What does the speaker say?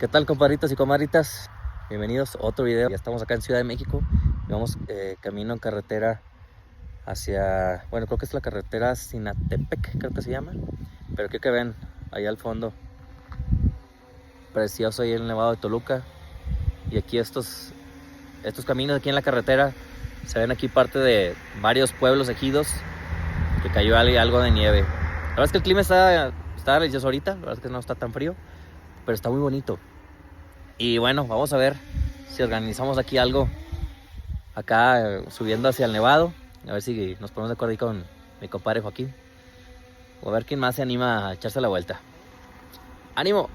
¿Qué tal, compadritos y comadritas? Bienvenidos a otro video. Ya estamos acá en Ciudad de México y vamos camino en carretera hacia, bueno, creo que es la carretera Sinatepec, creo que se llama. Pero creo que ven allá al fondo, precioso ahí el Nevado de Toluca. Y aquí estos caminos aquí en la carretera, se ven aquí parte de varios pueblos ejidos que cayó algo de nieve. La verdad es que el clima está delicioso ahorita, la verdad es que no está tan frío, pero está muy bonito. Y bueno, vamos a ver si organizamos aquí algo acá subiendo hacia el Nevado. A ver si nos ponemos de acuerdo ahí con mi compadre Joaquín. O a ver quién más se anima a echarse la vuelta. ¡Ánimo!